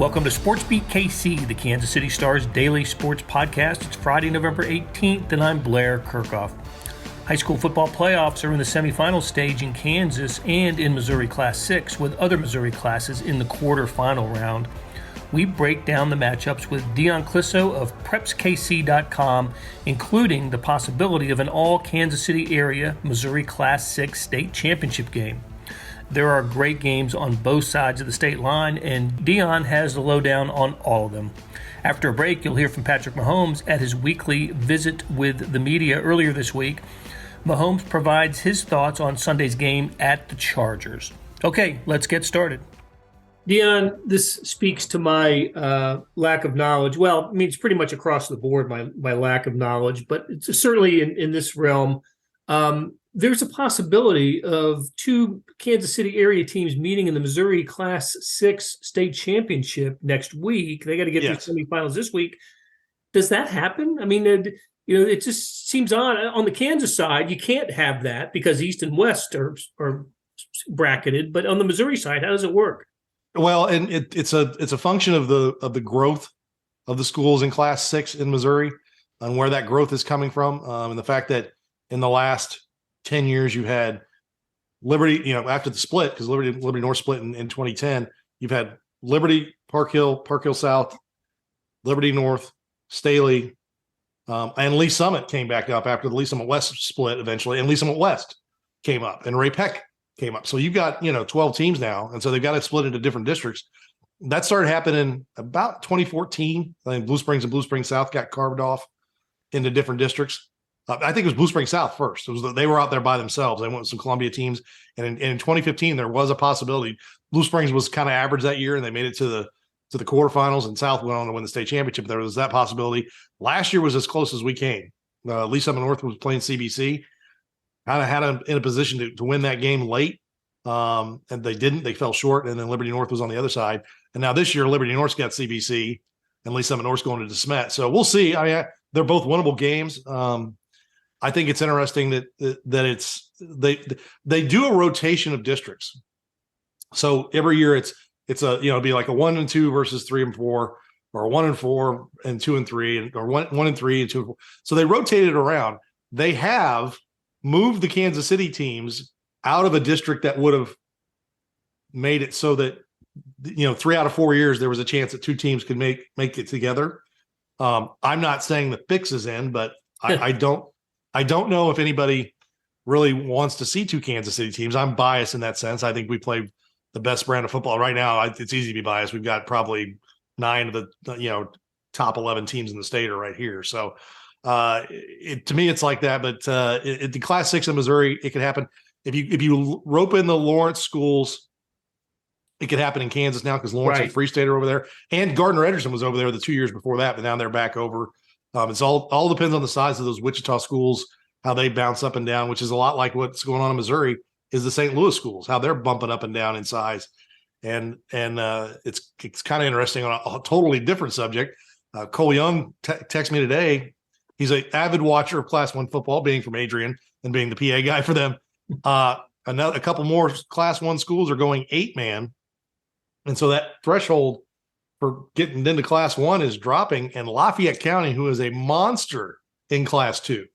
Welcome to SportsBeat KC, the Kansas City Star's daily sports podcast. It's Friday, November 18th, and I'm Blair Kirchhoff. High school football playoffs are in the semifinal stage in Kansas and in Missouri Class 6, with other Missouri classes in the quarterfinal round. We break down the matchups with Dion Clisso of PrepsKC.com, including the possibility of an all-Kansas City area Missouri Class 6 state championship game. There are great games on both sides of the state line, and Dion has the lowdown on all of them. After a break, you'll hear from Patrick Mahomes at his weekly visit with the media earlier this week. Mahomes provides his thoughts on Sunday's game at the Chargers. Okay, let's get started. Dion, this speaks to my lack of knowledge. Well, I mean, it's pretty much across the board, my lack of knowledge, but it's certainly in this realm. There's a possibility of two Kansas City area teams meeting in the Missouri Class 6 state championship next week. They got to get through semifinals this week. Does that happen? I mean, it just seems odd. On the Kansas side, you can't have that because East and West are bracketed. But on the Missouri side, how does it work? Well, and it's a function of the growth of the schools in Class 6 in Missouri and where that growth is coming from, and the fact that in the last 10 years, you had Liberty, after the split, because Liberty North split in 2010, you've had Liberty, Park Hill South, Liberty North, Staley, and Lee Summit came back up after the Lee Summit West split eventually, and Lee Summit West came up, and Ray Peck came up. So you've got, 12 teams now, and so they've got to split into different districts. That started happening about 2014. I think Blue Springs and Blue Springs South got carved off into different districts. I think it was Blue Springs South first. They were out there by themselves. They went with some Columbia teams. And in 2015, there was a possibility. Blue Springs was kind of average that year, and they made it to the quarterfinals, and South went on to win the state championship. There was that possibility. Last year was as close as we came. Lee Summit North was playing CBC. Kind of had them in a position to win that game late, and they didn't. They fell short, and then Liberty North was on the other sthat. And now this year, Liberty North's got CBC, and Lee Summit North's going to DeSmet. So we'll see. I mean, they're both winnable games. I think it's interesting that it's they do a rotation of districts. So every year it's it'd be like a 1 and 2 versus 3 and 4, or 1 and 4 and 2 and 3, or 1 and 3 and 2 and 4. So they rotate it around. They have moved the Kansas City teams out of a district that would have made it so that 3 out of 4 years there was a chance that two teams could make it together. I'm not saying the fix is in, but I don't know if anybody really wants to see two Kansas City teams. I'm biased in that sense. I think we play the best brand of football right now. It's easy to be biased. We've got probably 9 of the top 11 teams in the state are right here. So to me, it's like that. But the Class 6 in Missouri, it could happen if you rope in the Lawrence schools. It could happen in Kansas now because Lawrence and Free State are over there, and Gardner-Edgerton was over there the 2 years before that, but now they're back over. It's all depends on the size of those Wichita schools, how they bounce up and down, which is a lot like what's going on in Missouri is the St. Louis schools, how they're bumping up and down in size. And it's kind of interesting on a totally different subject. Cole Young texted me today. He's an avid watcher of Class 1 football, being from Adrian and being the PA guy for them. A couple more Class 1 schools are going 8-man. And so that threshold for getting into Class 1 is dropping, and Lafayette County, who is a monster in Class 2,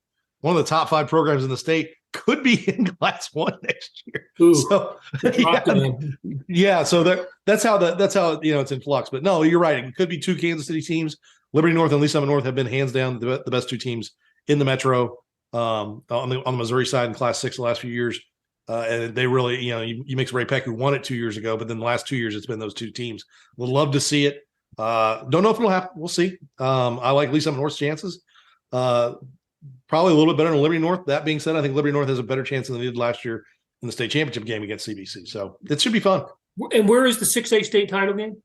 one of the top 5 programs in the state, could be in Class 1 next year. Ooh, so so that's how it's in flux. But no, you're right. It could be two Kansas City teams. Liberty North and Lee Summit North have been hands down the best two teams in the Metro on the Missouri side in Class 6 the last few years. And they really, you mix Ray Peck, who won it 2 years ago, but then the last 2 years it's been those two teams. Would love to see it. Don't know if it'll happen. We'll see. I like Lee Summit North's chances. Probably a little bit better than Liberty North. That being said, I think Liberty North has a better chance than they did last year in the state championship game against CBC. So it should be fun. And where is the 6A state title game?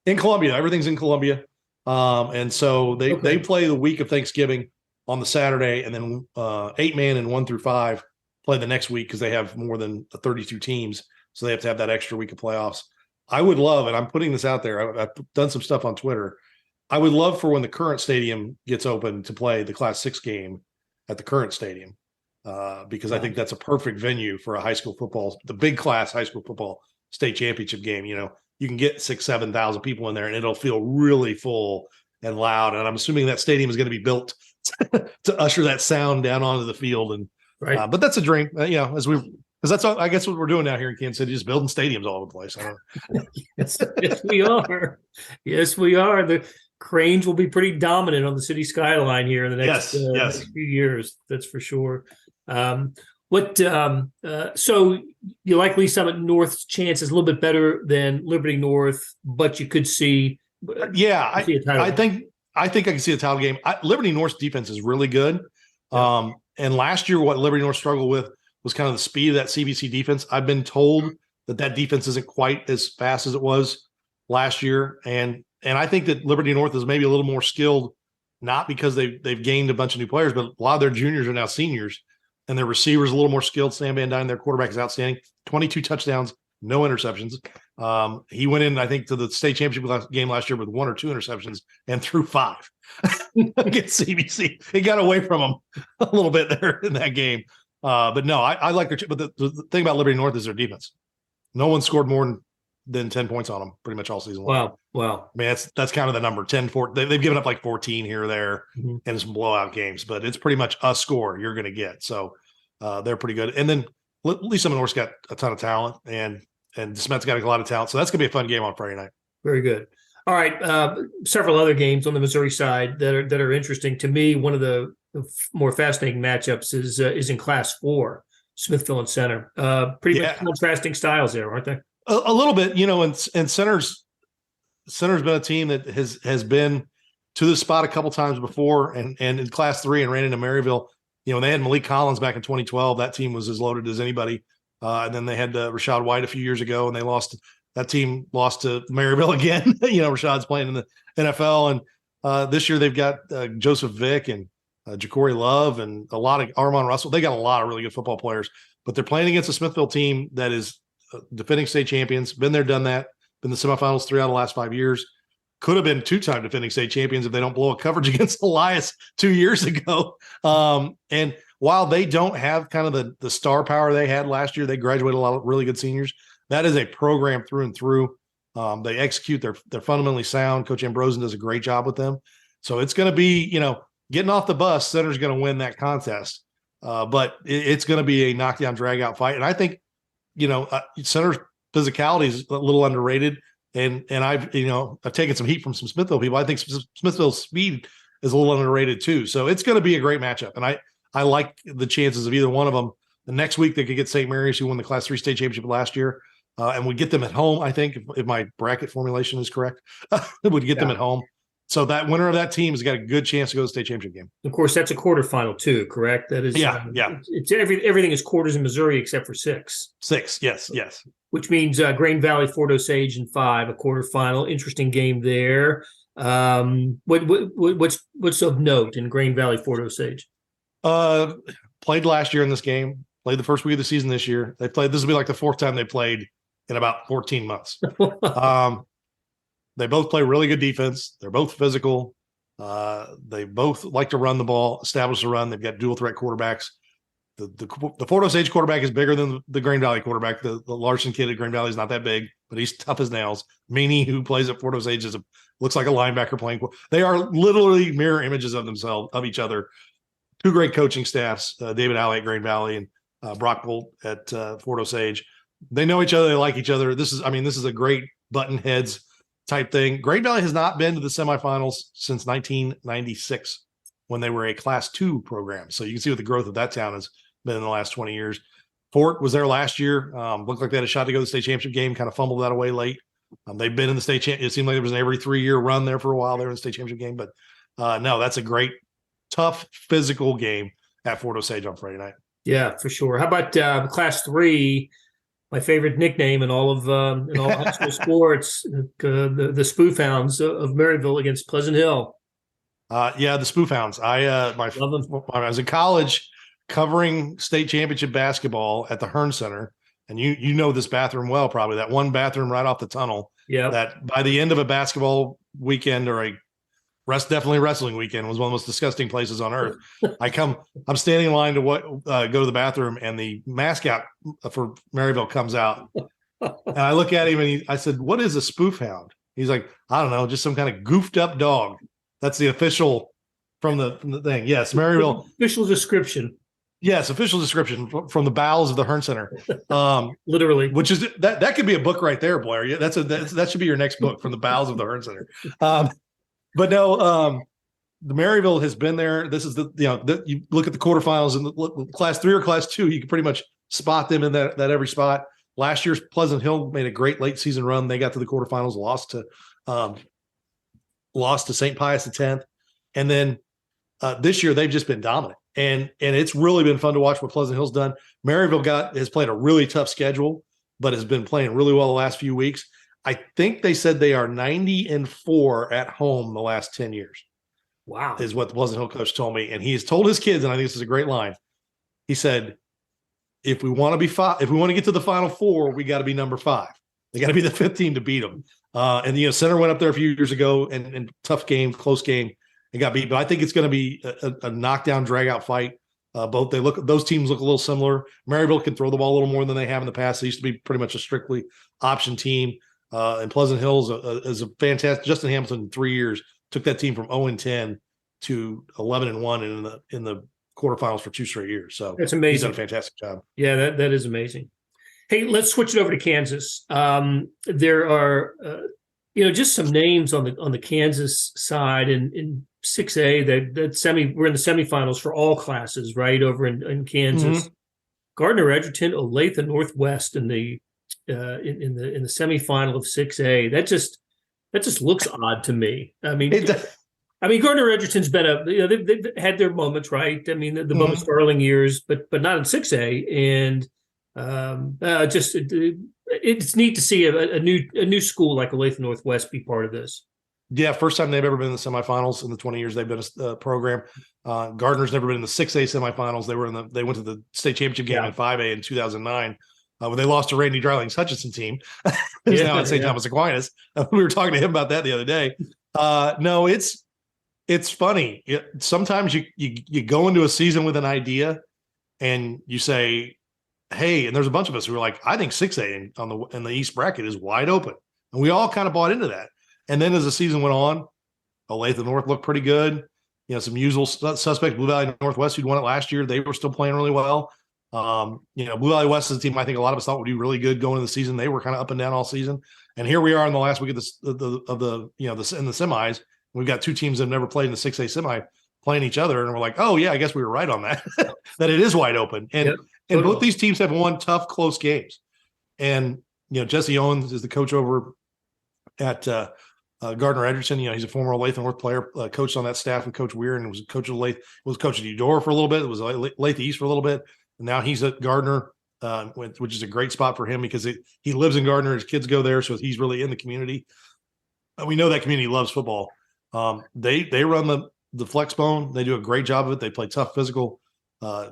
In Columbia. Everything's in Columbia. And so they play the week of Thanksgiving on the Saturday, and then 8-man and 1 through 5 play the next week because they have more than 32 teams. So they have to have that extra week of playoffs. I would love, and I'm putting this out there, I've done some stuff on Twitter. I would love for when the current stadium gets open to play the Class 6 game at the current stadium. because I think that's a perfect venue for a high school football, the big class high school football state championship game. You know, you can get 6,000-7,000 people in there, and it'll feel really full and loud. And I'm assuming that stadium is going to be built to usher that sound down onto the field. And Right. but that's a dream, because that's all, I guess what we're doing out here in Kansas City, just building stadiums all over the place. Yes, we are. Yes, we are. The cranes will be pretty dominant on the city skyline here in the next, next few years. That's for sure. So you like Lee Summit North's chances a little bit better than Liberty North, but you could see. I think I can see a title game. Liberty North's defense is really good. Yeah. And last year, what Liberty North struggled with was kind of the speed of that CBC defense. I've been told that defense isn't quite as fast as it was last year. And I think that Liberty North is maybe a little more skilled, not because they've gained a bunch of new players, but a lot of their juniors are now seniors, and their receivers a little more skilled. Sam Van Dyne, their quarterback, is outstanding. 22 touchdowns, no interceptions. He went in, I think, to the state championship game last year with 1 or 2 interceptions and threw 5 against CBC. It got away from him a little bit there in that game. But no, I like their. But the thing about Liberty North is their defense. No one scored more than 10 points on them pretty much all season long. Wow. I mean, that's kind of the number 10. They've given up like 14 here or there in some blowout games, but it's pretty much a score you're going to get. So they're pretty good. And then Lee Summit North's got a ton of talent, and DeSmet's got a lot of talent. So that's going to be a fun game on Friday night. Very good. All right. Several other games on the Missouri side that are interesting to me. One of the more fascinating matchups is in Class 4, Smithville and Center. Pretty much contrasting styles there, aren't they? A little bit, and Center's been a team that has been to the spot a couple times before, and in Class 3 and ran into Maryville. They had Malik Collins back in 2012. That team was as loaded as anybody. And then they had Rashad White a few years ago, and that team lost to Maryville again. Rashad's playing in the NFL, and this year they've got Joseph Vick and Ja'Cory Love and a lot of Armon Russell. They got a lot of really good football players, but they're playing against a Smithville team that is defending state champions, been there, done that, been the semifinals 3 out of the last 5 years. Could have been 2-time defending state champions if they don't blow a coverage against Elias 2 years ago. And while they don't have kind of the star power they had last year, they graduated a lot of really good seniors. That is a program through and through. They execute. They're fundamentally sound. Coach Ambrosen does a great job with them. So it's going to be, getting off the bus, Center's going to win that contest. But it's going to be a knockdown, drag-out fight. And I think, Center's physicality is a little underrated. And I've taken some heat from some Smithville people. I think Smithville's speed is a little underrated too. So it's going to be a great matchup. And I like the chances of either one of them. The next week they could get St. Mary's, who won the Class 3 state championship last year. And we get them at home, I think, if my bracket formulation is correct. Would get them at home. So that winner of that team has got a good chance to go to the state championship game. Of course, that's a quarterfinal too, correct? That is, It's everything is quarters in Missouri except for 6. 6, yes. Which means Grain Valley, Fort Osage in 5, a quarterfinal. Interesting game there. What's of note in Grain Valley, Fort Osage? Played last year in this game. Played the first week of the season this year. This will be like the 4th time they played in about 14 months. They both play really good defense. They're both physical. They both like to run the ball, establish the run. They've got dual threat quarterbacks. The Fort Osage quarterback is bigger than the Grain Valley quarterback. The Larson kid at Grain Valley is not that big, but he's tough as nails. Meany, who plays at Fort Osage, looks like a linebacker playing. They are literally mirror images of each other. 2 great coaching staffs, David Alley at Grain Valley and Brock Bolt at Fort Osage. They know each other. They like each other. This is a great button heads type thing. Grain Valley has not been to the semifinals since 1996 when they were a Class 2 program. So you can see what the growth of that town has been in the last 20 years. Fort was there last year. Looked like they had a shot to go to the state championship game, kind of fumbled that away late. They've been in the state championship. It seemed like there was an every 3-year run there for a while. They were in the state championship game. But no, that's a great, tough, physical game at Fort Osage on Friday night. Yeah, for sure. How about Class 3? My favorite nickname in all of high school sports, the Spoof Hounds of Maryville against Pleasant Hill. The Spoof Hounds. I was in college covering state championship basketball at the Hearn Center, and you know this bathroom well, probably that one bathroom right off the tunnel. Yeah. That by the end of a basketball weekend or definitely wrestling weekend was one of the most disgusting places on earth. I'm standing in line to go to the bathroom, and the mascot for Maryville comes out, And I look at him and I said, "What is a spoof hound?" He's like, "I don't know, just some kind of goofed up dog." That's the official from the thing. Yes, Maryville. Official description. Yes, official description from the bowels of the Hearn Center. Literally. Which is that could be a book right there, Blair. Yeah, that should be your next book, From the Bowels of the Hearn Center. But no, the Maryville has been there. This is you look at the quarterfinals in the class 3 or class 2, you can pretty much spot them in that every spot. Last year's Pleasant Hill made a great late season run. They got to the quarterfinals, lost to St. Pius X, and then this year they've just been dominant, and it's really been fun to watch what Pleasant Hill's done. Maryville has played a really tough schedule, but has been playing really well the last few weeks. I think they said they are 90-4 at home the last 10 years. Wow, is what the Pleasant Hill coach told me, and he's told his kids, and I think this is a great line. He said, if we want to get to the Final Four, we got to be number 5. They got to be the 5th team to beat them. And Center went up there a few years ago and tough game, close game, and got beat. But I think it's going to be a knockdown, drag out fight. Those teams look a little similar. Maryville can throw the ball a little more than they have in the past. They used to be pretty much a strictly option team. And Pleasant Hills is a fantastic. Justin Hamilton in 3 years took that team from 0-10 to 11-1 and in the quarterfinals for 2 straight years. So that's amazing. He's done a fantastic job. Yeah, that is amazing. Hey, let's switch it over to Kansas. There are just some names on the Kansas side in 6A we're in the semifinals for all classes, right, over in Kansas. Mm-hmm. Gardner-Edgerton, Olathe Northwest in the semifinal of 6A. That just looks odd to me. I mean, Gardner-Edgerton's been they've had their moments, right? I mean, the Bubba Starling years, but not in 6A. And it's neat to see a new school like Olathe Northwest be part of this. Yeah, first time they've ever been in the semifinals in the 20 years they've been a program. Gardner's never been in the 6A semifinals. They went to the state championship game in 5A in 2009. When they lost to Randy Darling's Hutchinson team, who's now at St. Thomas Aquinas. We were talking to him about that the other day. No, it's funny. Sometimes you go into a season with an idea, and you say, "Hey," and there's a bunch of us who are like, "I think 6A in the East bracket is wide open," and we all kind of bought into that. And then as the season went on, Olathe North looked pretty good. Some usual suspects, Blue Valley Northwest, who'd won it last year, they were still playing really well. Blue Valley West is a team I think a lot of us thought would be really good going into the season. They were kind of up and down all season, and here we are in the last week in the semis. We've got 2 teams that have never played in the 6A semi playing each other, and we're like, oh yeah, I guess we were right on that. That it is wide open, and both these teams have won tough, close games. And Jesse Owens is the coach over at Gardner-Edgerton. He's a former Olathe North player, coached on that staff with Coach Weir, and was coach of Olathe. Was coach at Eudora for a little bit. It was Olathe East for a little bit. And now he's at Gardner, which is a great spot for him because he lives in Gardner. His kids go there, so he's really in the community. We know that community loves football. They run the flex bone. They do a great job of it. They play tough physical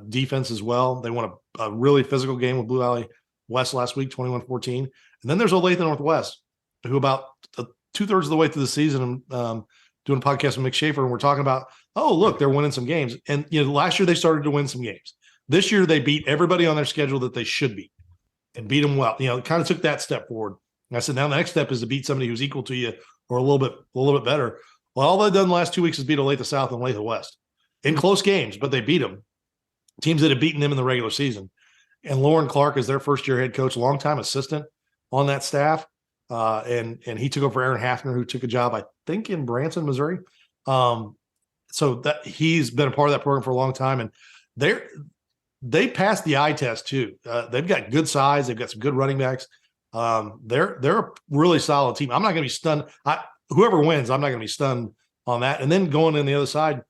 defense as well. They won a really physical game with Blue Valley West last week, 21-14. And then there's Olathe Northwest, who about 2/3 of the way through the season, doing a podcast with Mick Schaefer, and we're talking about, oh, look, they're winning some games. And last year they started to win some games. This year they beat everybody on their schedule that they should beat and beat them well. Kind of took that step forward. And I said, now the next step is to beat somebody who's equal to you or a little bit better. Well, all they've done the last 2 weeks is beat Olathe South and Olathe West in close games, but they beat them. Teams that have beaten them in the regular season. And Lauren Clark is their first-year head coach, longtime assistant on that staff. And he took over for Aaron Hafner, who took a job, I think, in Branson, Missouri. So that he's been a part of that program for a long time. And they passed the eye test too. They've got good size. They've got some good running backs. They're a really solid team. I'm not going to be stunned. Whoever wins, I'm not going to be stunned on that. And then going in the other side,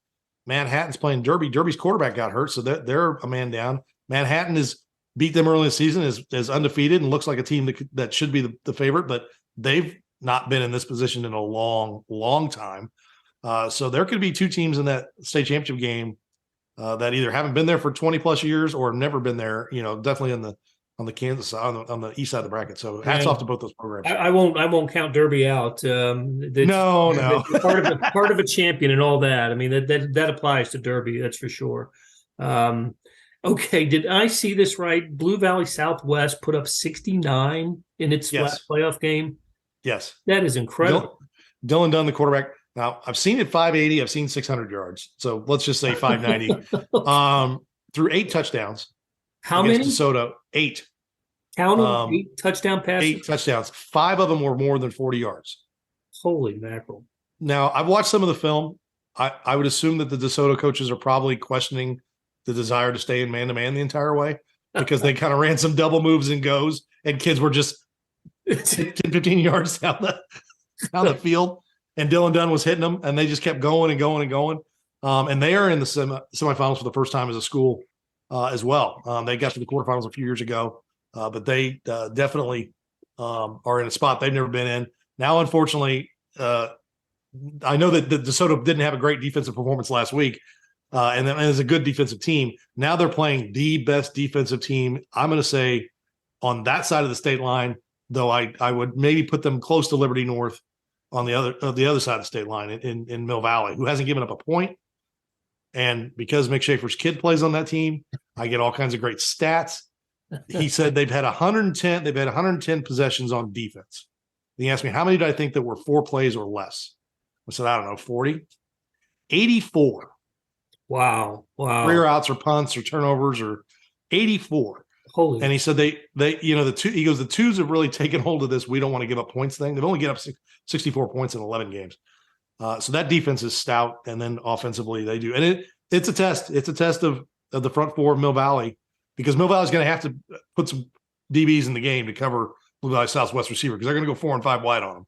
Manhattan's playing Derby. Derby's quarterback got hurt, so they're a man down. Manhattan has beat them early in the season, is undefeated, and looks like a team that should be the favorite, but they've not been in this position in a long, long time. So there could be 2 teams in that state championship game that either haven't been there for 20 plus years or never been there. Definitely on the Kansas side, on the east side of the bracket. So hats off to both those programs. I won't count Derby out. No. Part of a champion and all that. I mean that applies to Derby. That's for sure. Okay, did I see this right? Blue Valley Southwest put up 69 in its last Yes. playoff game. Yes. That is incredible. Dylan Dunn, the quarterback. Now, I've seen it 580. I've seen 600 yards. So let's just say 590. Through 8 touchdowns How against many? DeSoto. 8. Count them, 8 touchdown passes. 8 touchdowns. 5 of them were more than 40 yards. Holy mackerel. Now, I've watched some of the film. I would assume that the DeSoto coaches are probably questioning the desire to stay in man-to-man the entire way because they kind of ran some double moves and goes, and kids were just 10, 15 yards down the field, and Dylan Dunn was hitting them, and they just kept going and going and going. And they are in the semifinals for the first time as a school as well. They got to the quarterfinals a few years ago, but they definitely are in a spot they've never been in. Now, unfortunately, I know that the DeSoto didn't have a great defensive performance last week, and it's a good defensive team. Now they're playing the best defensive team, I'm going to say, on that side of the state line, though I would maybe put them close to Liberty North on the other side of the state line in Mill Valley, who hasn't given up a point. And because Mick Schaefer's kid plays on that team, I get all kinds of great stats. He said they've had 110 possessions on defense. He asked me, how many did I think that were 4 plays or less? I said, I don't know, 40, 84. Wow. Rear outs or punts or turnovers or 84. Holy. And he said the twos have really taken hold of this. We don't want to give up points thing. They've only given up 64 points in 11 games. So that defense is stout. And then offensively they do. And it's a test. It's a test of the front four of Mill Valley, because Mill Valley is going to have to put some DBs in the game to cover Blue Valley Southwest receiver, because they're going to go 4 and 5 wide on them.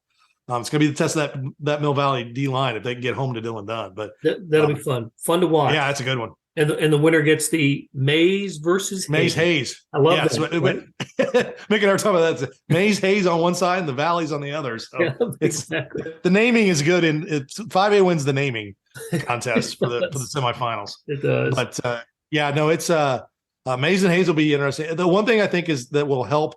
It's going to be the test of that Mill Valley D line if they can get home to Dylan Dunn. But that'll be fun to watch. Yeah, that's a good one. And the winner gets the Mays versus Hayes. I love that. Making our talk about that. Mays Hayes on one side and the Valleys on the other. So exactly. The naming is good, and 5A wins the naming contest for the semifinals. It does. But it's Mays and Hayes will be interesting. The one thing I think is that will help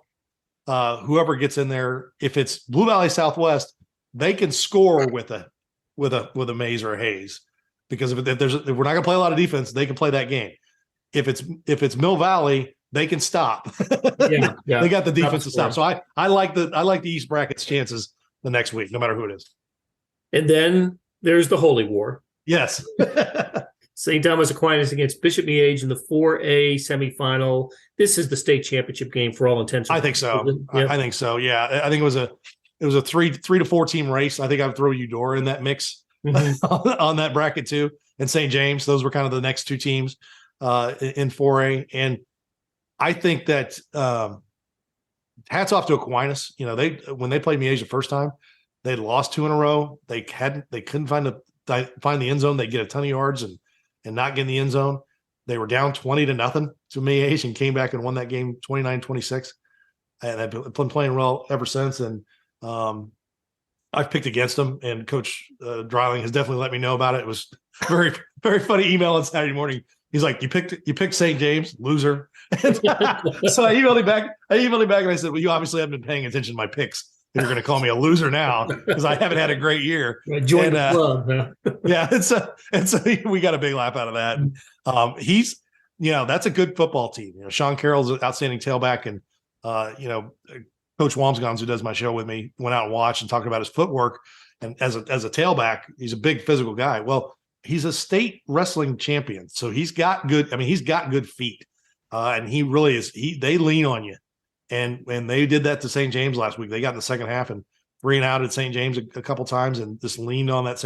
whoever gets in there, if it's Blue Valley Southwest, they can score with a Mays or a Hayes. Because if we're not going to play a lot of defense, they can play that game. If it's Mill Valley, they can stop. Yeah. They got the defense to stop. So I like the East bracket's chances the next week, no matter who it is. And then there's the Holy War. Yes. St. Thomas Aquinas against Bishop Miege in the 4A semifinal. This is the state championship game for all intents and purposes. I think so. Yep. I think so. Yeah. I think it was a 3 to 4 team race. I think I'd throw Eudora in that mix. Mm-hmm. on that bracket too, and St. James. Those were kind of the next 2 teams in 4A, and I think that hats off to Aquinas. When they played Miege the first time, they'd lost 2 in a row. They couldn't find the end zone. They get a ton of yards and not get in the end zone. They were down 20-0 to Miege and came back and won that game 29-26, and they've been playing well ever since. And I've picked against them, and Coach Dreiling has definitely let me know about it. It was very, very funny email on Saturday morning. He's like, "You picked St. James, loser." So I emailed him back. And I said, "Well, you obviously haven't been paying attention to my picks. If you're going to call me a loser now, because I haven't had a great year." Join the club. Huh? Yeah, and so we got a big laugh out of that. He's, that's a good football team. Sean Carroll's an outstanding tailback, and Coach Wamsgons, who does my show with me, went out and watched and talked about his footwork. And as a tailback, he's a big physical guy. Well, he's a state wrestling champion, so he's got good feet, and he really is. They lean on you, and they did that to St. James last week. They got in the second half and 3 and out at St. James a couple times, and just leaned on that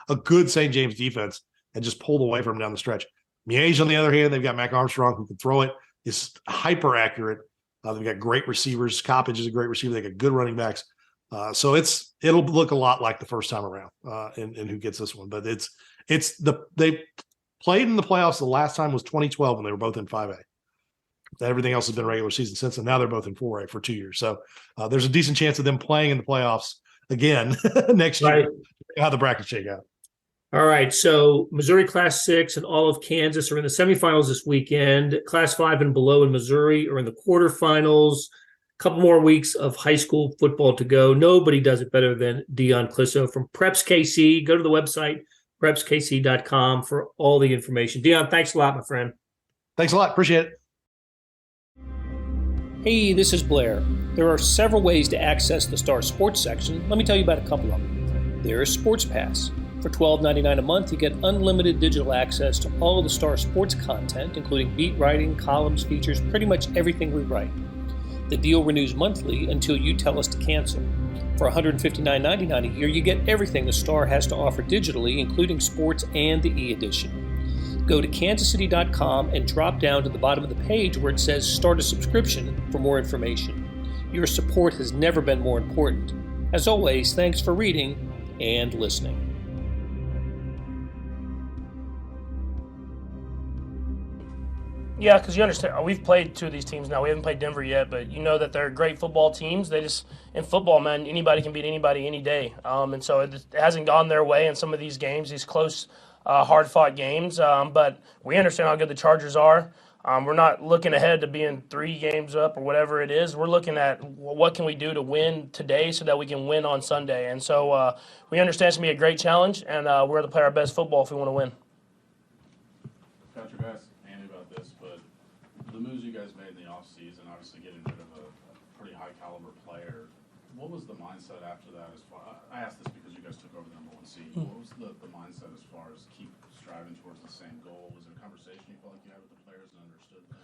a good St. James defense, and just pulled away from him down the stretch. Miege, on the other hand, they've got Mac Armstrong, who can throw it. Is hyper accurate. They've got great receivers. Coppage is a great receiver. They got good running backs. So it'll look a lot like the first time around in who gets this one. But they played in the playoffs. The last time was 2012 when they were both in 5A. Everything else has been regular season since, and now they're both in 4A for 2 years. So there's a decent chance of them playing in the playoffs again next year. How the brackets shake out. All right, so Missouri Class 6 and all of Kansas are in the semifinals this weekend. Class 5 and below in Missouri are in the quarterfinals. A couple more weeks of high school football to go. Nobody does it better than Dion Clisso from Preps KC. Go to the website, prepskc.com, for all the information. Dion, thanks a lot, my friend. Thanks a lot. Appreciate it. Hey, this is Blair. There are several ways to access the Star Sports section. Let me tell you about a couple of them. There is Sports Pass. For $12.99 a month, you get unlimited digital access to all of the Star Sports content, including beat writing, columns, features, pretty much everything we write. The deal renews monthly until you tell us to cancel. For $159.99 a year, you get everything the Star has to offer digitally, including sports and the e-edition. Go to kansascity.com and drop down to the bottom of the page where it says Start a Subscription for more information. Your support has never been more important. As always, thanks for reading and listening. Yeah, because you understand, we've played two of these teams now. We haven't played Denver yet, but you know that they're great football teams. They just, in football, man, anybody can beat anybody any day. And so it hasn't gone their way in some of these games, these close, hard-fought games. But we understand how good the Chargers are. We're not looking ahead to being 3 games up or whatever it is. We're looking at what can we do to win today so that we can win on Sunday. And so we understand it's going to be a great challenge, and we're going to play our best football if we want to win. Patrick, I asked Andy about this, but the moves you guys made in the offseason, obviously getting rid of a pretty high-caliber player, what was the mindset after that? I asked this because you guys took over the number 1 seed. What was the mindset as far as keep striving towards the same goal? Was there a conversation you felt like you had with the players and understood them?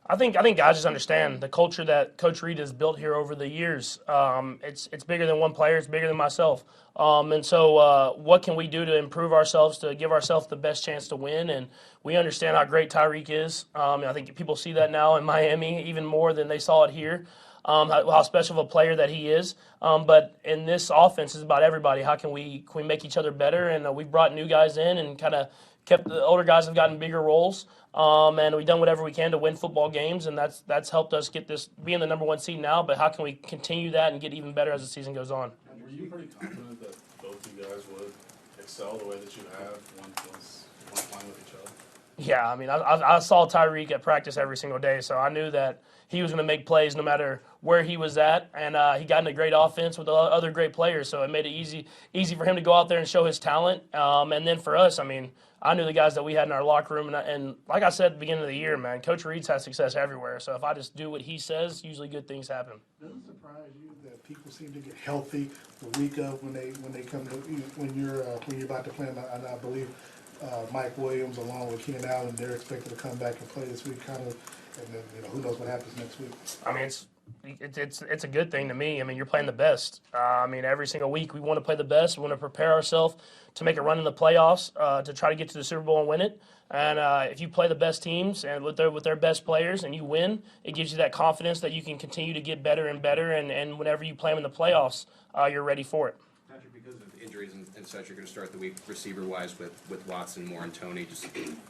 I think guys just understand the culture that Coach Reed has built here over the years. It's bigger than one player. It's bigger than myself. And so what can we do to improve ourselves, to give ourselves the best chance to win? And we understand how great Tyreek is. I think people see that now in Miami even more than they saw it here, how special of a player that he is. But in this offense, it's about everybody. How can we make each other better? And we've brought new guys in and kind of kept the older guys have gotten bigger roles. And we've done whatever we can to win football games, and that's helped us get this, being the number 1 seed now, but how can we continue that and get even better as the season goes on? Were you pretty confident that both you guys would excel the way that you have once playing with each other? Yeah, I mean, I saw Tyreek at practice every single day, so I knew that he was going to make plays no matter where he was at, and he got in a great offense with other great players, so it made it easy for him to go out there and show his talent. And then for us, I mean, I knew the guys that we had in our locker room, and like I said at the beginning of the year, man, Coach Reed's had success everywhere. So if I just do what he says, usually good things happen. Does it surprise you that people seem to get healthy the week of when they come to when you're about to play? And I believe Mike Williams along with Keenan Allen, they're expected to come back and play this week, kind of, and then who knows what happens next week. I mean, it's a good thing to me. I mean, you're playing the best. I mean, every single week we want to play the best. We want to prepare ourselves to make a run in the playoffs, to try to get to the Super Bowl and win it. And if you play the best teams and with their best players and you win, it gives you that confidence that you can continue to get better and better. And whenever you play them in the playoffs, you're ready for it. Patrick, because of injuries and such, you're going to start the week receiver-wise with Watson, Moore, and Toney. Just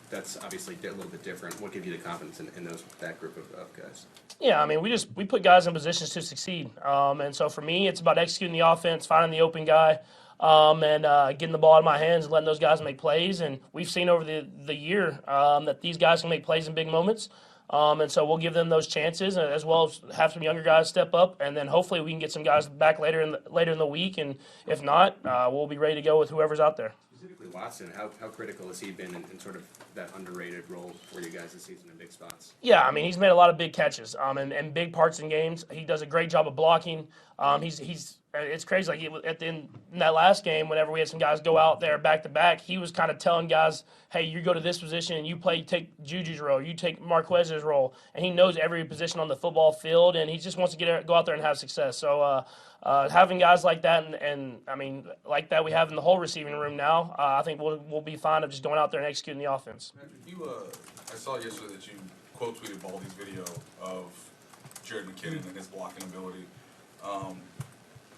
that's obviously a little bit different. What gives you the confidence in that group of guys? Yeah, I mean, we put guys in positions to succeed. And so for me, it's about executing the offense, finding the open guy, and getting the ball out of my hands and letting those guys make plays. And we've seen over the year that these guys can make plays in big moments. And so we'll give them those chances, as well as have some younger guys step up, and then hopefully we can get some guys back later in the week. And if not, we'll be ready to go with whoever's out there. Specifically Watson, how critical has he been in sort of that underrated role for you guys this season in big spots? Yeah, I mean, he's made a lot of big catches and big parts in games. He does a great job of blocking. It's crazy. Like in that last game, whenever we had some guys go out there back to back, he was kind of telling guys, "Hey, you go to this position and you take Juju's role, you take Marquez's role," and he knows every position on the football field, and he just wants to go out there and have success. So having guys like that, and I mean like that we have in the whole receiving room now, I think we'll be fine of just going out there and executing the offense. Patrick, I saw yesterday that you quote tweeted Baldy's video of Jared McKinnon and his blocking ability.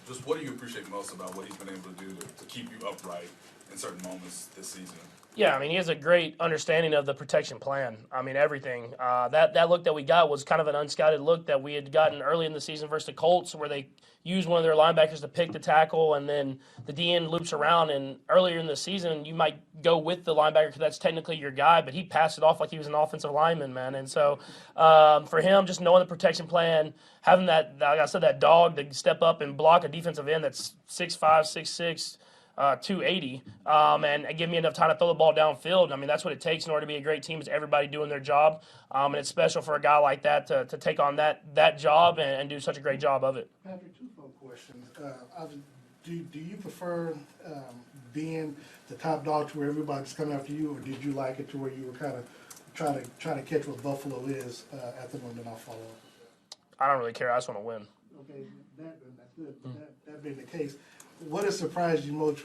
Just what do you appreciate most about what he's been able to do to keep you upright in certain moments this season? Yeah, I mean, he has a great understanding of the protection plan. I mean, everything. That look that we got was kind of an unscouted look that we had gotten early in the season versus the Colts, where they used one of their linebackers to pick the tackle, and then the DN loops around. And earlier in the season, you might go with the linebacker because that's technically your guy, but he passed it off like he was an offensive lineman, man. And so for him, just knowing the protection plan, having that, like I said, that dog to step up and block a defensive end that's 6'5", 6'6", 280, and give me enough time to throw the ball downfield. I mean, that's what it takes in order to be a great team, is everybody doing their job. And it's special for a guy like that to take on that job and do such a great job of it. Patrick, two phone questions. Do you prefer being the top dog to where everybody's coming after you, or did you like it to where you were kind of trying to catch what Buffalo is at the moment? I'll follow up. I don't really care. I just want to win. Okay, that's good. That being the case, what has surprised you most?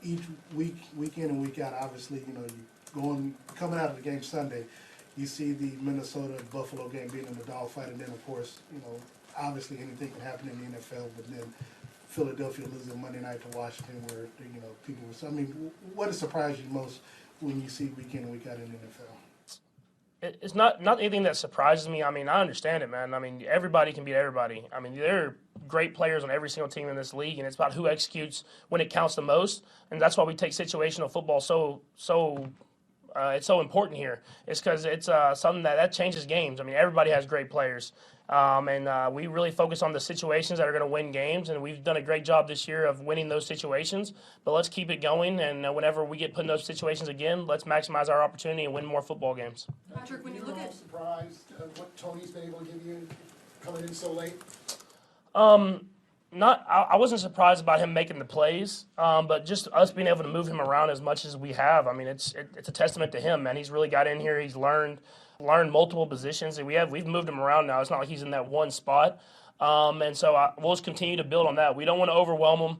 Each week in and week out. Obviously, you coming out of the game Sunday, you see the Minnesota Buffalo game being in the dogfight, and then of course, obviously anything can happen in the NFL. But then Philadelphia losing Monday night to Washington, where people were. So I mean, what has surprised you most when you see week in and week out in the NFL? It's not anything that surprises me. I mean, I understand it, man. I mean, everybody can beat everybody. I mean, there are great players on every single team in this league, and it's about who executes when it counts the most. And that's why we take situational football it's so important here. It's because it's something that changes games. I mean, everybody has great players. And we really focus on the situations that are going to win games, and we've done a great job this year of winning those situations. But let's keep it going, and whenever we get put in those situations again, let's maximize our opportunity and win more football games. Patrick, when you look at surprised what Tony's been able to give you coming in so late? I wasn't surprised about him making the plays, but just us being able to move him around as much as we have. I mean, it's a testament to him, man. He's really got in here. He's learned multiple positions, and we've moved him around now. It's not like he's in that one spot, and so we'll just continue to build on that. We don't want to overwhelm him.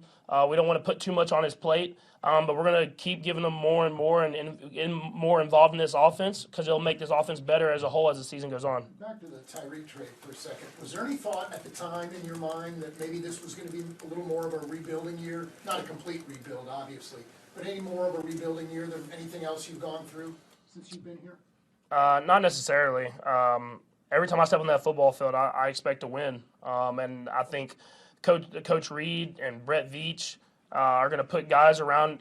We don't want to put too much on his plate, but we're going to keep giving him more and more and more involved in this offense, because it'll make this offense better as a whole as the season goes on. Back to the Tyreek trade for a second. Was there any thought at the time in your mind that maybe this was going to be a little more of a rebuilding year? Not a complete rebuild, obviously, but any more of a rebuilding year than anything else you've gone through since you've been here? Not necessarily. Every time I step on that football field, I expect to win. And I think Coach Reed and Brett Veach are going to put guys around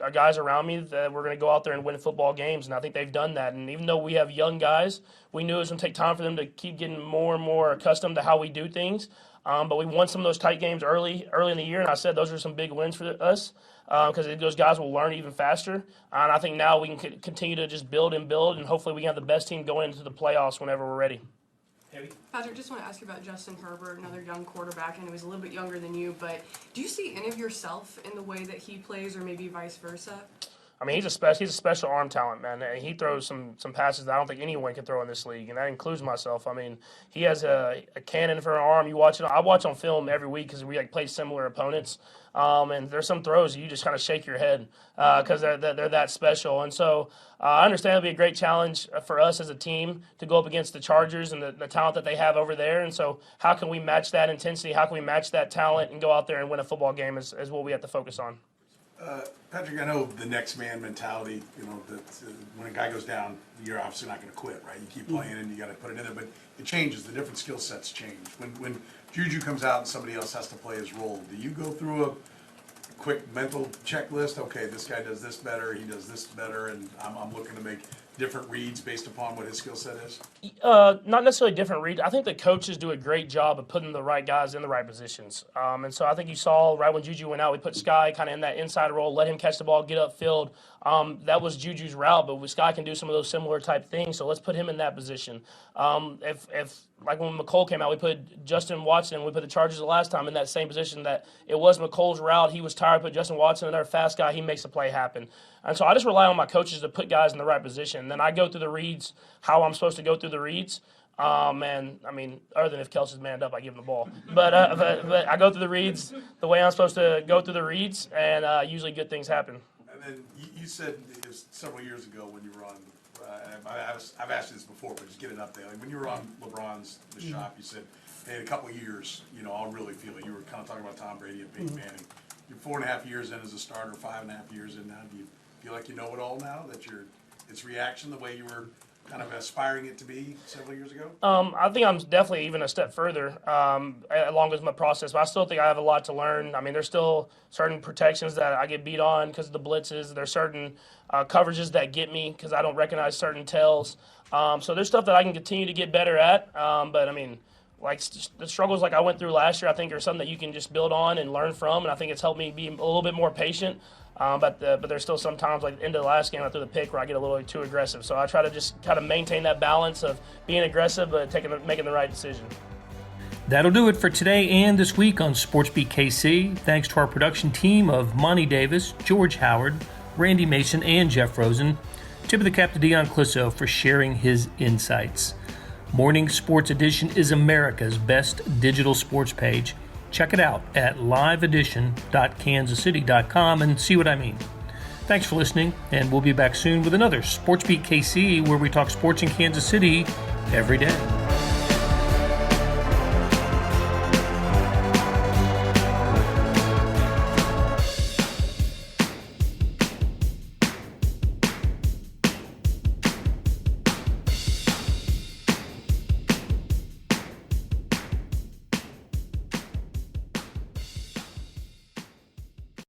me that we're going to go out there and win football games. And I think they've done that. And even though we have young guys, we knew it was going to take time for them to keep getting more and more accustomed to how we do things. But we won some of those tight games early in the year, and I said those are some big wins for us, because those guys will learn even faster. And I think now we can continue to just build, and hopefully we can have the best team going into the playoffs whenever we're ready. Patrick, just want to ask you about Justin Herbert, another young quarterback, and he was a little bit younger than you, but do you see any of yourself in the way that he plays, or maybe vice versa? I mean, he's a special arm talent, man. He throws some passes that I don't think anyone can throw in this league, and that includes myself. I mean, he has a cannon for an arm. You watch it. I watch on film every week because we play similar opponents, and there's some throws you just kind of shake your head because they're that special. And so I understand it'll be a great challenge for us as a team to go up against the Chargers and the talent that they have over there. And so how can we match that intensity? How can we match that talent and go out there and win a football game is what we have to focus on. Patrick, I know the next man mentality, that when a guy goes down, you're obviously not going to quit, right? You keep playing and you got to put it in there, but it changes. The different skill sets change. When Juju comes out and somebody else has to play his role, do you go through a quick mental checklist? Okay, this guy does this better, he does this better, and I'm looking to make different reads based upon what his skill set is? Not necessarily different reads. I think the coaches do a great job of putting the right guys in the right positions. And so I think you saw right when Juju went out, we put Sky kind of in that inside role, let him catch the ball, get upfield. That was Juju's route, but Sky can do some of those similar type things, so let's put him in that position. If like when McCole came out, we put Justin Watson, we put the Chargers the last time in that same position that it was McCole's route. He was tired, put Justin Watson, another fast guy, he makes the play happen. And so I just rely on my coaches to put guys in the right position. And then I go through the reads, how I'm supposed to go through the reads. And I mean, other than if Kelsey's manned up, I give him the ball. But I go through the reads the way I'm supposed to go through the reads, and usually good things happen. And then you said it was several years ago when you were on, I've asked you this before, but just get an update. Like when you were on LeBron's The Shop, you said, hey, in a couple of years, I'll really feel it. You were kind of talking about Tom Brady and Peyton Manning. You're 4.5 years in as a starter, 5.5 years in now. Do you feel like you know it all now, that it's reaction the way you were kind of aspiring it to be several years ago? I think I'm definitely even a step further along with my process, but I still think I have a lot to learn. I mean, there's still certain protections that I get beat on because of the blitzes. There's certain coverages that get me because I don't recognize certain tells. So there's stuff that I can continue to get better at, but I mean, like the struggles like I went through last year, I think are something that you can just build on and learn from, and I think it's helped me be a little bit more patient. But there's still some times, like the end of the last game, I threw the pick where I get a little too aggressive. So I try to just kind of maintain that balance of being aggressive but making the right decision. That'll do it for today and this week on SportsBeat KC. Thanks to our production team of Monty Davis, George Howard, Randy Mason, and Jeff Rosen. Tip of the cap to Dion Clisso for sharing his insights. Morning Sports Edition is America's best digital sports page. Check it out at liveedition.kansascity.com and see what I mean. Thanks for listening, and we'll be back soon with another SportsBeat KC where we talk sports in Kansas City every day.